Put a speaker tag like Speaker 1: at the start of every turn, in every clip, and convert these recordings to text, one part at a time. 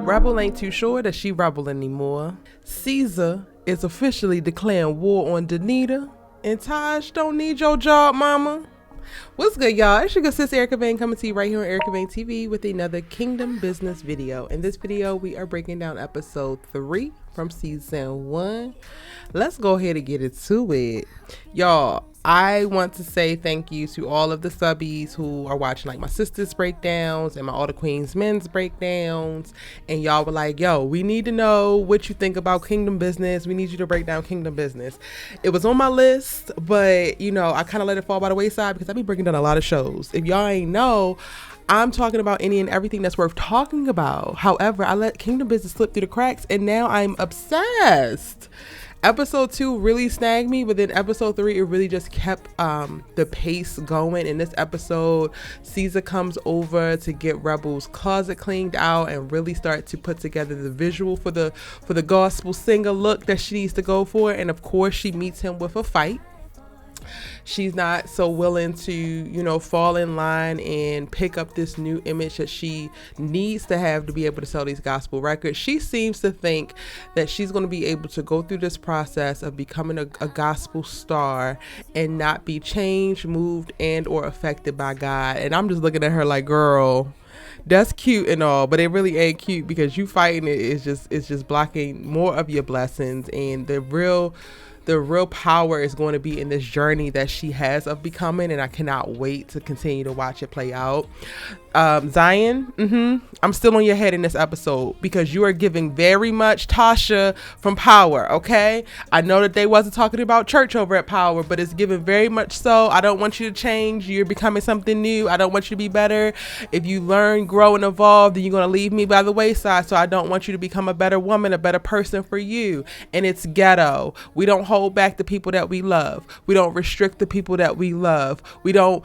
Speaker 1: Rbel ain't too sure that she Rbel anymore. Caesar is officially declaring war on Denita. And Taj don't need your job, mama. What's good, y'all? It's your good sis Erica Vane coming to you right here on Erica Vane TV with another Kingdom Business video. In this video, we are breaking down episode 3 from season 1. Let's go ahead and get into it. Y'all, I want to say thank you to all of the subbies who are watching like my sister's breakdowns and my All the Queens men's breakdowns. And y'all were like, yo, we need to know what you think about Kingdom Business. We need you to break down Kingdom Business. It was on my list, but you know, I kind of let it fall by the wayside because I be breaking down a lot of shows. If y'all ain't know, I'm talking about any and everything that's worth talking about. However, I let Kingdom Business slip through the cracks and now I'm obsessed. Episode 2 really snagged me, but then episode 3, it really just kept the pace going. In this episode, Caesar comes over to get Rebel's closet cleaned out and really start to put together the visual for the gospel singer look that she needs to go for. And of course, she meets him with a fight. She's not so willing to, you know, fall in line and pick up this new image that she needs to have to be able to sell these gospel records. She seems to think that she's going to be able to go through this process of becoming a gospel star and not be changed, moved, and or affected by God. And I'm just looking at her like, girl, that's cute and all, but it really ain't cute because you fighting it is just blocking more of your blessings. And the real power is going to be in this journey that she has of becoming, and I cannot wait to continue to watch it play out. Zyan, I'm still on your head in this episode because you are giving very much Tasha from Power, okay? I know that they wasn't talking about church over at Power, but it's given very much so. I don't want you to change. You're becoming something new. I don't want you to be better. If you learn, grow, and evolve, then you're going to leave me by the wayside, so I don't want you to become a better woman, a better person for you. And it's ghetto. We don't hold back the people that we love. We don't restrict the people that we love. We don't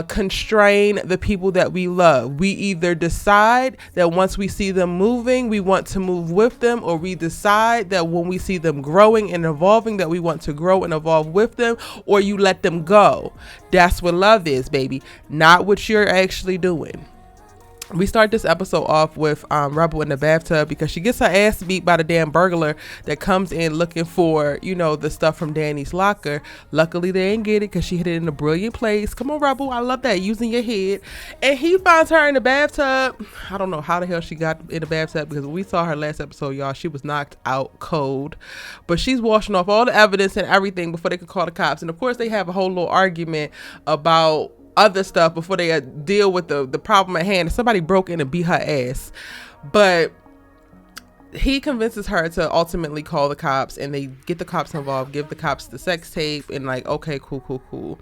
Speaker 1: constrain the people that we love. We either decide that once we see them moving, we want to move with them, or we decide that when we see them growing and evolving, that we want to grow and evolve with them, or you let them go. That's what love is, baby. Not what you're actually doing. We start this episode off with Rbel in the bathtub because she gets her ass beat by the damn burglar that comes in looking for, you know, the stuff from Danny's locker. Luckily, they didn't get it because she hit it in a brilliant place. Come on, Rbel. I love that. Using your head. And he finds her in the bathtub. I don't know how the hell she got in the bathtub because when we saw her last episode, y'all, she was knocked out cold. But she's washing off all the evidence and everything before they could call the cops. And of course, they have a whole little argument about other stuff before they deal with the problem at hand. Somebody broke in and beat her ass, but he convinces her to ultimately call the cops, and they get the cops involved, give the cops the sex tape, and like, okay, cool.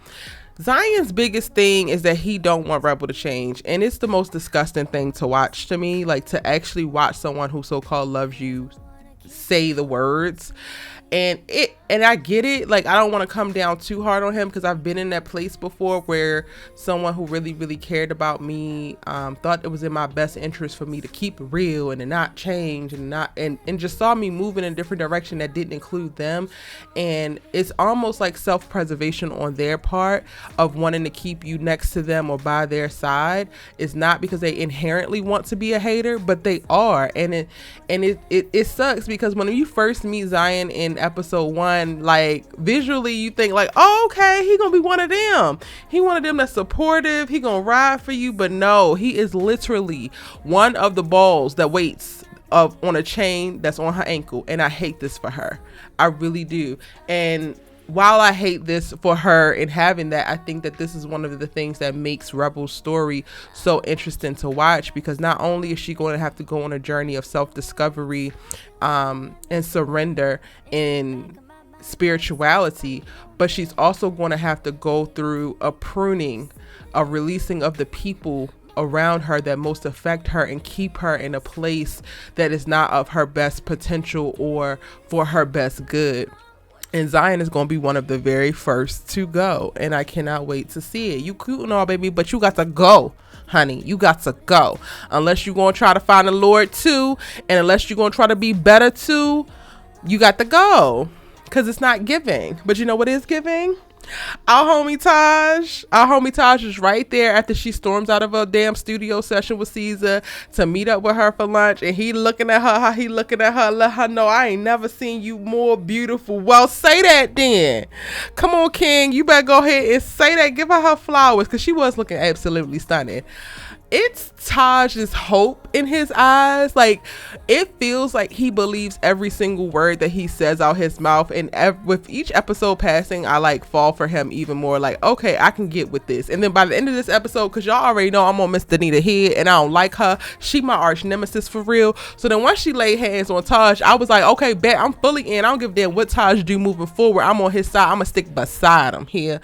Speaker 1: Zyan's biggest thing is that he don't want Rbel to change, and it's the most disgusting thing to watch to me, like to actually watch someone who so-called loves you say the words. And I get it. Like, I don't want to come down too hard on him because I've been in that place before where someone who really, really cared about me thought it was in my best interest for me to keep it real and to not change and just saw me moving in a different direction that didn't include them. And it's almost like self-preservation on their part of wanting to keep you next to them or by their side. It's not because they inherently want to be a hater, but they are. And it sucks because when you first meet Zyan in episode 1, like visually you think like, oh, okay, he gonna be one of them. He one of them that's supportive. He gonna ride for you. But no, he is literally one of the balls that waits on a chain that's on her ankle. And I hate this for her. I really do. And while I hate this for her and having that, I think that this is one of the things that makes Rebel's story so interesting to watch, because not only is she going to have to go on a journey of self-discovery and surrender in spirituality, but she's also going to have to go through a pruning, a releasing of the people around her that most affect her and keep her in a place that is not of her best potential or for her best good. And Zyan is going to be one of the very first to go. And I cannot wait to see it. You cute and all, baby, but you got to go, honey. You got to go. Unless you're going to try to find the Lord too. And unless you're going to try to be better too, you got to go. Because it's not giving. But you know what is giving? Our homie Taj is right there after she storms out of a damn studio session with Caesar to meet up with her for lunch, and he looking at her, how he looking at her, let her know, I ain't never seen you more beautiful. Well, say that then. Come on, King, you better go ahead and say that. Give her flowers, because she was looking absolutely stunning. It's Taj's hope in his eyes. Like, it feels like he believes every single word that he says out his mouth, and with each episode passing, I like fall for him even more. Like, okay, I can get with this. And then by the end of this episode, because y'all already know I'm on Miss Denita head and I don't like her, she my arch nemesis for real. So then once she laid hands on Taj, I was like, okay, bet, I'm fully in. I don't give a damn what Taj do moving forward. I'm on his side. I'm gonna stick beside him here.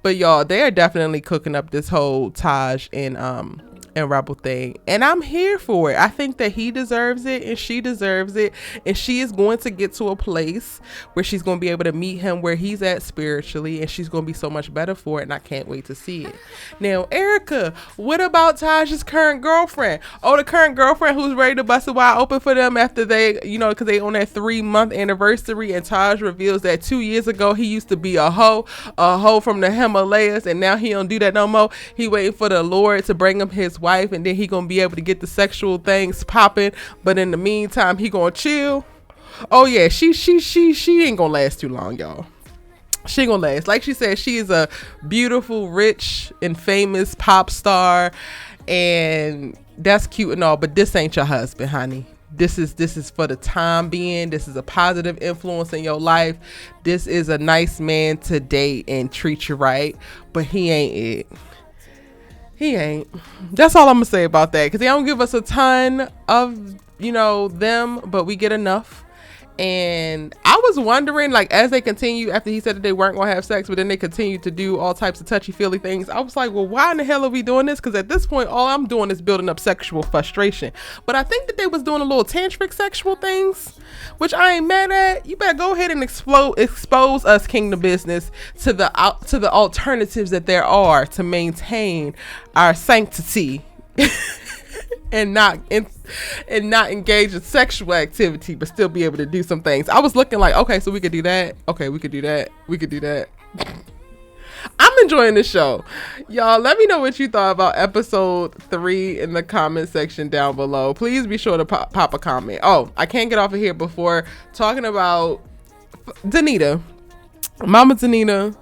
Speaker 1: But y'all, they are definitely cooking up this whole Taj and Rebel thing, and I'm here for it. I think that he deserves it and she deserves it, and she is going to get to a place where she's going to be able to meet him where he's at spiritually, and she's going to be so much better for it, and I can't wait to see it. Now, Erica, what about Taj's current girlfriend? Oh, the current girlfriend who's ready to bust it wide open for them after they, you know, because they on that 3-month anniversary, and Taj reveals that 2 years ago he used to be a hoe from the Himalayas, and now he don't do that no more. He waiting for the Lord to bring him his wife, and then he gonna be able to get the sexual things popping, but in the meantime he gonna chill. Oh yeah, she ain't gonna last too long, y'all. She ain't gonna last. Like she said, she is a beautiful, rich, and famous pop star, and that's cute and all, but this ain't your husband, honey. This is for the time being. This is a positive influence in your life. This is a nice man to date and treat you right, but he ain't it. He ain't. That's all I'm gonna say about that, because they don't give us a ton of, you know, them, but we get enough. And I was wondering, like, as they continue, after he said that they weren't gonna have sex, but then they continue to do all types of touchy-feely things, I was like, well, why in the hell are we doing this? Because at this point, all I'm doing is building up sexual frustration. But I think that they was doing a little tantric sexual things, which I ain't mad at. You better go ahead and expose us, Kingdom Business, to the alternatives that there are to maintain our sanctity. And not engage in sexual activity, but still be able to do some things. I was looking like, okay, so we could do that. Okay, we could do that. We could do that. I'm enjoying this show. Y'all, let me know what you thought about episode 3 in the comment section down below. Please be sure to pop a comment. Oh, I can't get off of here before talking about Denita. Mama Denita.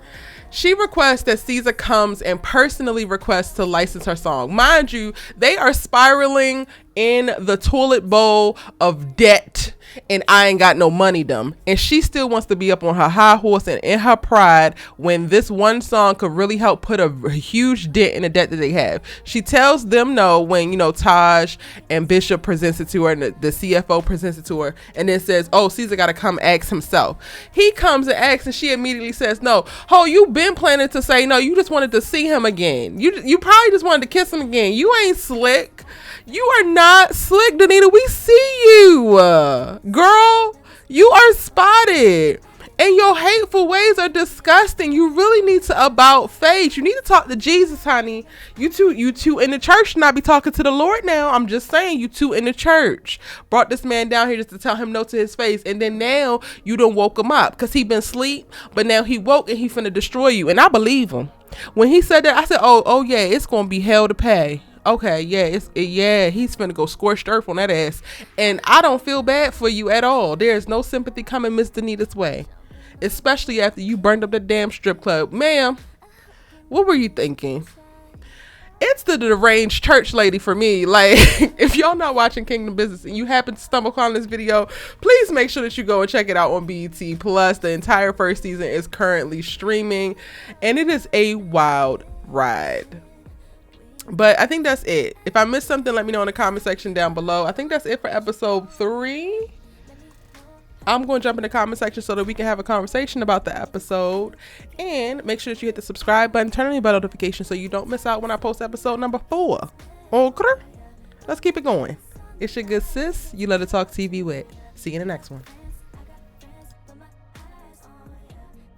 Speaker 1: She requests that Caesar comes and personally requests to license her song. Mind you, they are spiraling in the toilet bowl of debt, and I ain't got no money them. And she still wants to be up on her high horse and in her pride when this one song could really help put a huge dent in the debt that they have. She tells them no when, you know, Taj and Bishop presents it to her, and the CFO presents it to her, and then says, oh, Caesar got to come ask himself. He comes and asks, and she immediately says no. Oh, you been planning to say no. You just wanted to see him again. You probably just wanted to kiss him again. You ain't slick. You are not slick, Denita. We see you. Girl, you are spotted. And your hateful ways are disgusting. You really need to about face. You need to talk to Jesus, honey. You two in the church should not be talking to the Lord now. I'm just saying, you two in the church brought this man down here just to tell him no to his face. And then now you done woke him up because he been asleep. But now he woke and he finna destroy you. And I believe him. When he said that, I said, oh yeah, it's going to be hell to pay. Okay, yeah, he's finna go scorched earth on that ass. And I don't feel bad for you at all. There's no sympathy coming Miss Denita's way. Especially after you burned up the damn strip club. Ma'am, what were you thinking? It's the deranged church lady for me. Like, if y'all not watching Kingdom Business and you happen to stumble upon this video, please make sure that you go and check it out on BET Plus. The entire first season is currently streaming, and it is a wild ride. But I think that's it. If I missed something, let me know in the comment section down below. I think that's it for episode 3. I'm going to jump in the comment section so that we can have a conversation about the episode. And make sure that you hit the subscribe button, turn on your bell notification so you don't miss out when I post episode number 4. Okay? Let's keep it going. It's your good sis, you let it talk TV with. See you in the next one.